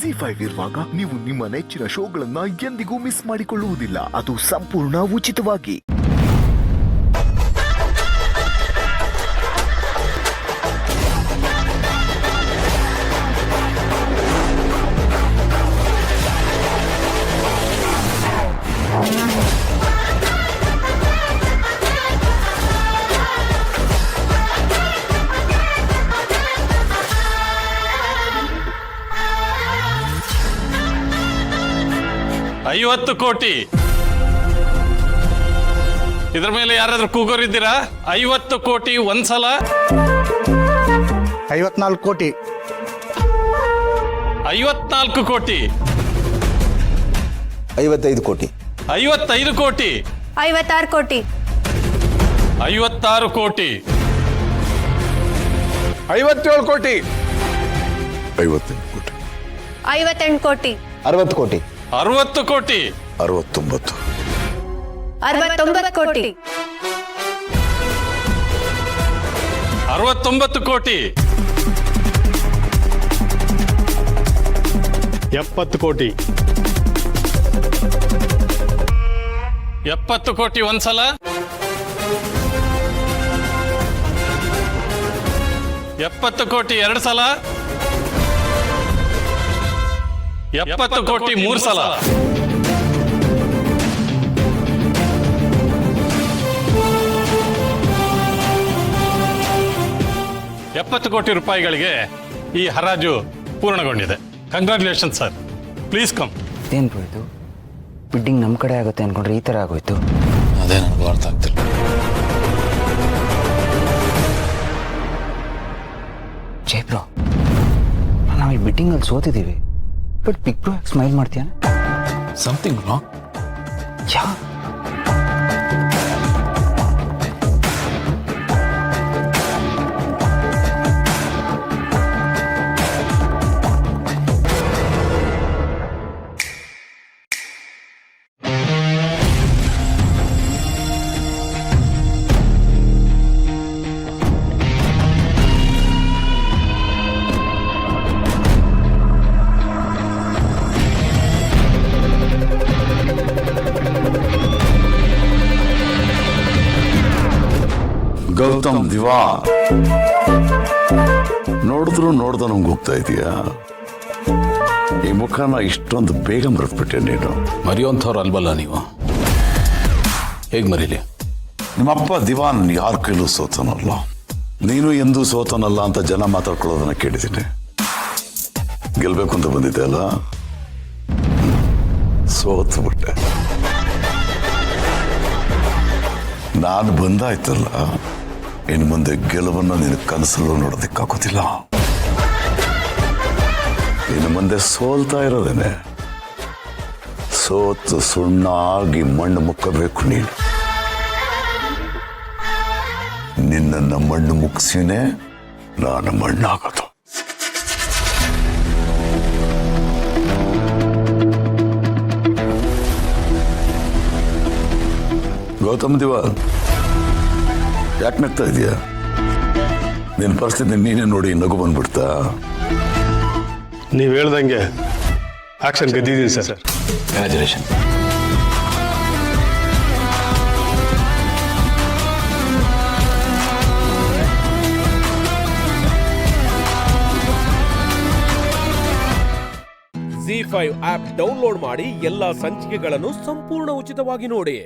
ZEE5 ಇರುವಾಗ ನೀವು ನಿಮ್ಮ ನೆಚ್ಚಿನ ಶೋಗಳನ್ನ ಎಂದಿಗೂ ಮಿಸ್ ಮಾಡಿಕೊಳ್ಳುವುದಿಲ್ಲ. ಅದು ಸಂಪೂರ್ಣ ಉಚಿತವಾಗಿ. $50 ಕೋಟಿ. ಇದ್ರ ಮೇಲೆ ಯಾರಾದ್ರೂ ಕೂಗೋರಿದ್ದೀರಾ? 50 ಕೋಟಿ ಒಂದ್ಸಲ. 54 ಕೋಟಿ. 54 ಕೋಟಿ. 55 ಕೋಟಿ. 55 ಕೋಟಿ. 56 ಕೋಟಿ. 56 ಕೋಟಿ. 57 ಕೋಟಿ. 58 ಕೋಟಿ. 58 ಕೋಟಿ. 60 ಕೋಟಿ. 60 ಕೋಟಿ. 69. 69 ಕೋಟಿ. 69 ಕೋಟಿ. 70 ಕೋಟಿ. 70 ಕೋಟಿ ಒಂದ್ಸಲ. 70 ಕೋಟಿ ಎರಡು ಸಲ. 70 ಕೋಟಿ ಮೂರು ಸಲ. 70 ಕೋಟಿ ರೂಪಾಯಿಗಳಿಗೆ ಈ ಹರಾಜು ಪೂರ್ಣಗೊಂಡಿದೆ. Congratulation sir. Please come. ಏನು ಇದು ಬಿಡ್ಡಿಂಗ್ ನಮ್ಮ ಕಡೆ ಆಗುತ್ತೆ ಅನ್ಕೊಂಡ್ರೆ ಈ ಥರ ಆಗೋಯ್ತು. ಅದೇ ನನಗೂ ಅರ್ಥ ಆಗ್ತಿಲ್ಲ. ಜೈ ಬ್ರೋ, ನಾವು ಈ ಬಿಡ್ಡಿಂಗಲ್ಲಿ ಸೋತಿದ್ದೀವಿ, ಬಟ್ ಬಿಗ್ ಬ್ರೋ ಯಾಕೆ ಸ್ಮೈಲ್ ಮಾಡ್ತೀಯ? Something wrong. Yeah Gautam Diwan, ನೋಡಿದ್ರು ನೋಡ್ದಂಗೆ ಹೋಗ್ತಾ ಇದೀಯಾ? ಈ ಮುಖನ ಇಷ್ಟೊಂದು ಬೇಗ ಮರೆತ್ಬಿಟ್ಟೆ ನೀನು. ಮರೆಯುವಂಥವ್ರು ಅಲ್ವಲ್ಲ ನೀವು, ಹೇಗೆ ಮರೀಲಿ? ನಿಮ್ಮಪ್ಪ ದಿವಾನ್ ಯಾರ ಕೈಲೂ ಸೋತನಲ್ಲ, ನೀನು ಎಂದೂ ಸೋತನಲ್ಲ ಅಂತ ಜನ ಮಾತಾಡ್ಕೊಳ್ಳೋದನ್ನ ಕೇಳಿದ್ದೀನಿ. ಗೆಲ್ಬೇಕು ಅಂತ ಬಂದಿದ್ದೆ ಅಲ್ಲ, ಸೋತು ಬಿಟ್ಟೆ. ನಾನು ಬಂದಾಯ್ತಲ್ಲ, ಇನ್ನು ಮುಂದೆ ಗೆಲುವನ್ನು ನಿನ್ನ ಕನಸಲ್ಲೂ ನೋಡೋದಕ್ಕಾಗೋದಿಲ್ಲ. ಇನ್ನು ಮುಂದೆ ಸೋಲ್ತಾ ಇರೋದೇನೆ. ಸೋತು ಸುಣ್ಣ ಆಗಿ ಮಣ್ಣು ಮುಕ್ಕಬೇಕು ನೀನು. ನಿನ್ನನ್ನು ಮಣ್ಣು ಮುಗಿಸಿನೇ ನಾನು ಮಣ್ಣಾಗೋದು. ಗೌತಮ್ ದಿವಾನ್, ಯಾಕೆ ನಗ್ತಾ ಇದೆಯಾ? ನಿನ್ನ ಪರಿಸ್ಥಿತಿ ನೀನೇ ನೋಡಿ ನಗು ಬಂದ್ಬಿಡ್ತಾ? ನೀವು ಹೇಳ್ದಂಗೆ ಆಕ್ಷನ್ ಗೆದ್ದಿದ್ದೀನಿ sir. Congratulation. ZEE5 app download ಮಾಡಿ ಎಲ್ಲಾ ಸಂಚಿಕೆಗಳನ್ನು ಸಂಪೂರ್ಣ ಉಚಿತವಾಗಿ ನೋಡಿ.